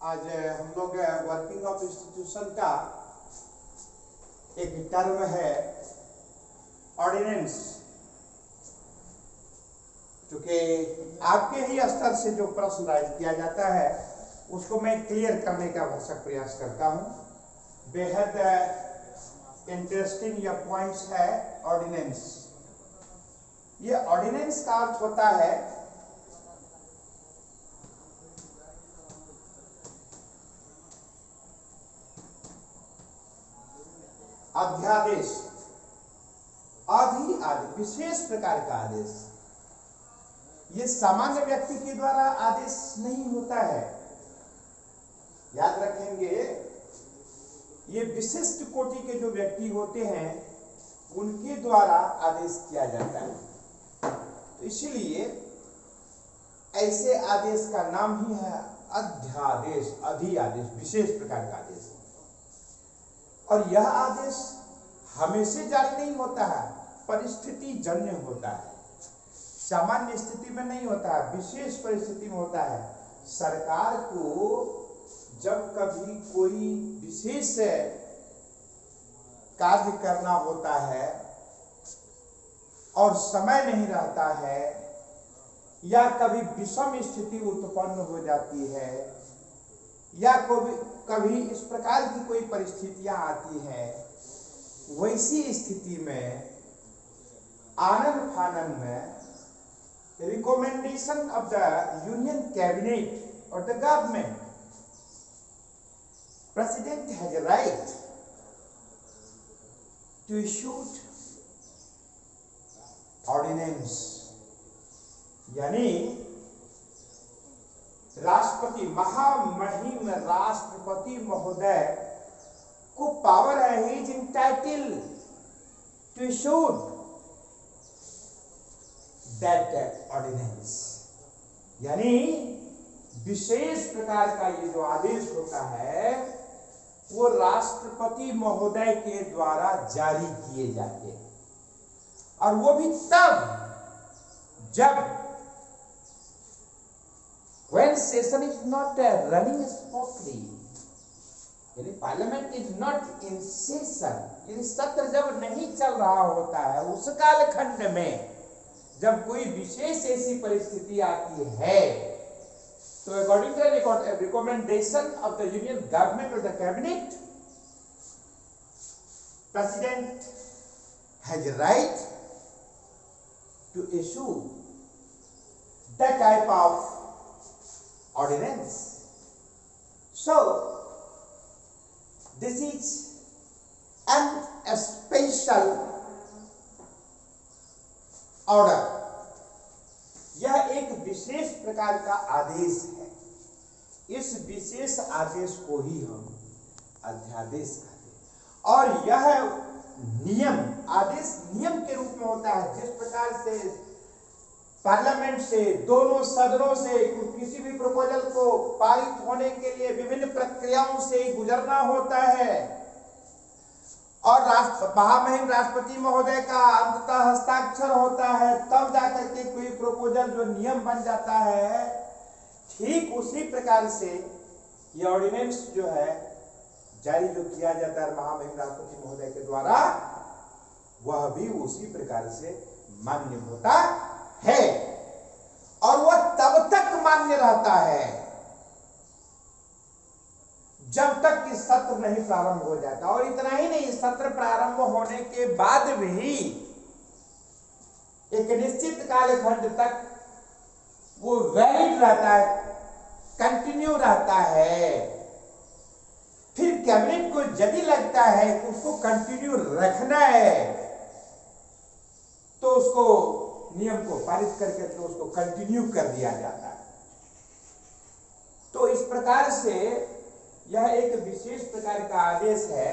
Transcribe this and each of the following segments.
आज हम लोग वर्किंग ऑफ इंस्टीट्यूशन का एक टर्म है ऑर्डिनेंस, क्योंकि आपके ही स्तर से जो प्रश्न राइज किया जाता है उसको मैं क्लियर करने का भरसक प्रयास करता हूं। बेहद इंटरेस्टिंग यह पॉइंट्स है ऑर्डिनेंस। ये ऑर्डिनेंस का अर्थ होता है अध्यादेश, विशेष प्रकार का आदेश। ये सामान्य व्यक्ति के द्वारा आदेश नहीं होता है, याद रखेंगे। ये विशिष्ट कोटि के जो व्यक्ति होते हैं उनके द्वारा आदेश किया जाता है। तो इसीलिए ऐसे आदेश का नाम ही है अध्यादेश, अधिआदेश, विशेष प्रकार का आदेश। और यह आदेश हमेशा जारी नहीं होता है, परिस्थिति जन्य होता है। सामान्य स्थिति में नहीं होता है, विशेष परिस्थिति में होता है। सरकार को जब कभी कोई विशेष कार्य करना होता है और समय नहीं रहता है, या कभी विषम स्थिति उत्पन्न हो जाती है, या कभी इस प्रकार की कोई परिस्थितियां आती हैं, वैसी स्थिति में आनन फानन में recommendation of the union cabinet और the government, president has a right to issue ordinance, यानी राष्ट्रपति, महामहिम राष्ट्रपति महोदय को पावर है, he is entitled to issue that ordinance. यानी विशेष प्रकार का ये जो आदेश होता है वो राष्ट्रपति महोदय के द्वारा जारी किए जाते हैं, और वो भी तब जब when session is not running smoothly, यानी parliament is not in session, यानी सत्र जब नहीं चल रहा होता है, उस कालखंड में जब कोई विशेष ऐसी परिस्थिति आती है, तो according to recommendation of the union government और the cabinet, president has right to issue that type of ordinance. So this is a special order. यह एक विशेष प्रकार का आदेश है। इस विशेष आदेश को ही हम अध्यादेश कहते हैं। और यह नियम, आदेश नियम के रूप में होता है। जिस प्रकार से पार्लियामेंट से, दोनों सदनों से किसी भी प्रपोजल को पारित होने के लिए विभिन्न प्रक्रियाओं से गुजरना होता है, और महामहिम राष्ट्रपति महोदय का अंततः हस्ताक्षर होता है, तब जाकर के कोई प्रपोजल जो नियम बन जाता है। ठीक उसी प्रकार से ये ऑर्डिनेंस जो है जारी जो किया जाता है महामहिम राष्ट्रपति महोदय के द्वारा, वह भी उसी प्रकार से मान्य होता है। और वह तब तक मान्य रहता है जब तक कि सत्र नहीं प्रारंभ हो जाता। और इतना ही नहीं, सत्र प्रारंभ होने के बाद भी एक निश्चित कालखंड तक वो वैलिड रहता है, कंटिन्यू रहता है। फिर कैबिनेट को यदि लगता है कि उसको कंटिन्यू रखना है, तो उसको नियम को पारित करके तो उसको कंटिन्यू कर दिया जाता है। तो इस प्रकार से यह एक विशेष प्रकार का आदेश है,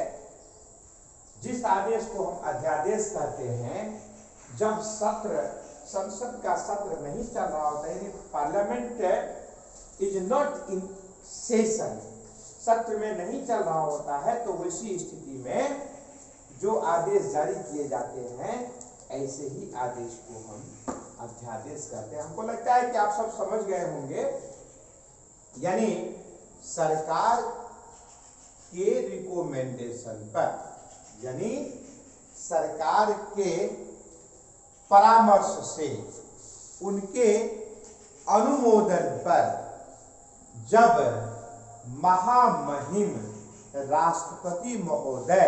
जिस आदेश को हम अध्यादेश कहते हैं। जब सत्र, संसद का सत्र नहीं चल रहा होता, यानी parliament is not in session, सत्र में नहीं चल रहा होता है, तो वैसी स्थिति में जो आदेश जारी किए जाते हैं, ऐसे ही आदेश को हम अध्यादेश कहते हैं। हमको लगता है कि आप सब समझ गए होंगे। यानी सरकार के रिकमेंडेशन पर, यानी सरकार के परामर्श से, उनके अनुमोदन पर जब महामहिम राष्ट्रपति महोदय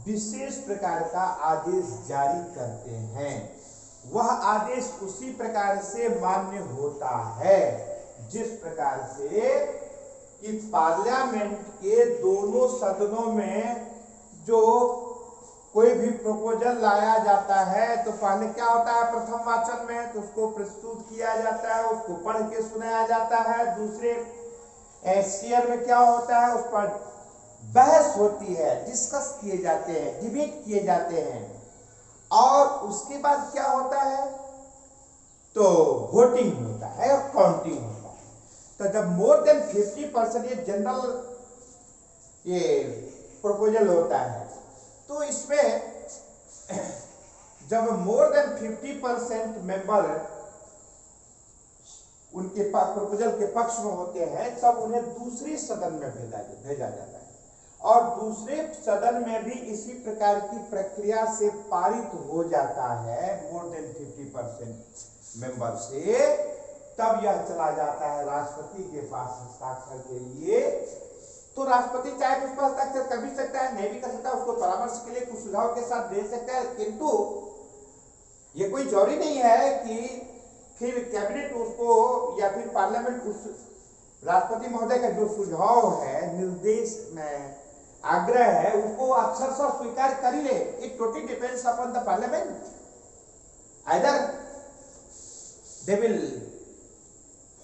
विशेष प्रकार का आदेश जारी करते हैं, वह आदेश उसी प्रकार से मान्य होता है जिस प्रकार से कि पार्लियामेंट के दोनों सदनों में जो कोई भी प्रपोजल लाया जाता है तो पहले क्या होता है, प्रथम वाचन में तो उसको प्रस्तुत किया जाता है, उसको पढ़ के सुनाया जाता है। दूसरे शेयर में क्या होता है, उस पर बहस होती है, डिस्कस किए जाते हैं, डिबेट किए जाते हैं, और उसके बाद क्या होता है, तो वोटिंग होता है और काउंटिंग होता है। तो जब मोर देन 50% ये जनरल ये प्रपोजल होता है, तो इसमें जब मोर देन 50% मेंबर उनके प्रपोजल के पक्ष में होते हैं, तब उन्हें दूसरी सदन में भेजा जाता है, और दूसरे सदन में भी इसी प्रकार की प्रक्रिया से पारित हो जाता है मोर देन 50% मेंबर से, तब यह चला जाता है राष्ट्रपति के पास हस्ताक्षर के लिए। तो राष्ट्रपति चाहे उस पर हस्ताक्षर कर भी सकता है, नहीं भी कर सकता, उसको परामर्श के लिए कुछ सुझाव के साथ भेज सकता है, किंतु ये कोई जरूरी नहीं है कि फिर कैबिनेट उसको या फिर पार्लियामेंट उस राष्ट्रपति महोदय का जो सुझाव है, निर्देश में आग्रह है, उसको अक्षरशः स्वीकार कर ही ले। It totally depends upon the parliament, either they will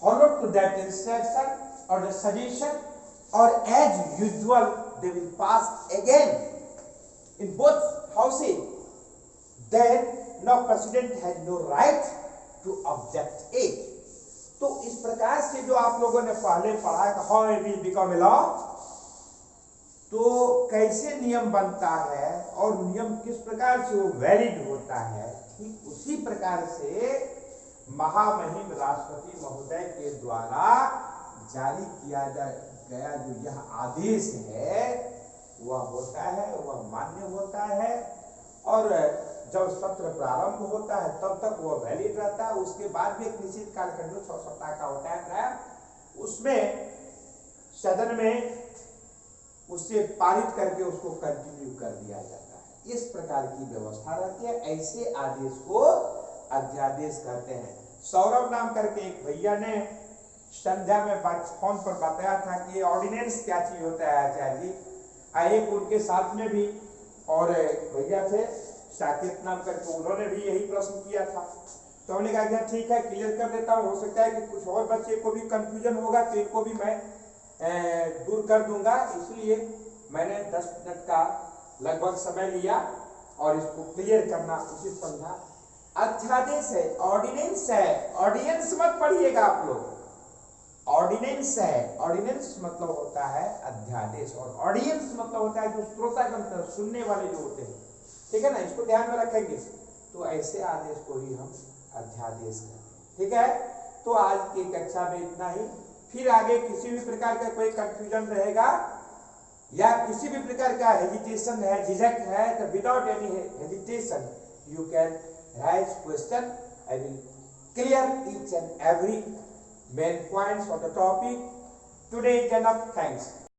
follow to that instruction और the suggestion, or as usual they will pass again in both houses. Then now president has no right to object it. तो इस प्रकार से जो आप लोगों ने पहले पढ़ा है how it will become a law, तो कैसे नियम बनता है और नियम किस प्रकार से वो वैलिड होता है, ठीक उसी प्रकार से महामहिम राष्ट्रपति महोदय के द्वारा जारी किया गया जो यह आदेश है वह होता है, वह मान्य होता है, और जब सत्र प्रारंभ होता है तब तक वह वैलिड रहता है। उसके बाद भी एक निश्चित कालखंड 6 सप्ताह का होता है, उसमें सदन में उससे पारित करके उसको कंटिन्यू कर दिया जाता है। इस प्रकार की व्यवस्था रहती है, ऐसे आदेश को अध्यादेश कहते हैं। सौरभ नाम करके एक भैया ने संध्या में फोन पर बताया था कि ऑर्डिनेंस क्या चीज होता है आचार्य जी, एक उनके साथ में भी और भैया थे साकेत नाम करके, उन्होंने भी यही प्रश्न किया था। तो हमने कहा ठीक है, क्लियर कर देता हूँ, हो सकता है कि कुछ और बच्चे को भी कंफ्यूजन होगा, तो इनको भी मैं दूर कर दूंगा, इसलिए मैंने 10 मिनट का लगभग समय लिया और इसको क्लियर करना उचित समझा। अध्यादेश है, ऑर्डिनेंस है, ऑर्डिनेंस मत पढ़िएगा आप लोग, ऑर्डिनेंस है। ऑर्डिनेंस मतलब होता है अध्यादेश, और ऑडियंस मतलब होता है जो श्रोतागण सुनने वाले जो होते हैं, ठीक है ना, इसको ध्यान में रखेंगे। तो ऐसे आदेश को ही हम अध्यादेश कहते हैं, ठीक है। तो आज की कक्षा में इतना ही, फिर आगे किसी भी प्रकार का कोई कंफ्यूजन रहेगा या किसी भी प्रकार का हेजिटेशन है, झिझक है, तो without any hesitation you can rise question, I will clear each and every main points of the topic. Today is enough. Thanks.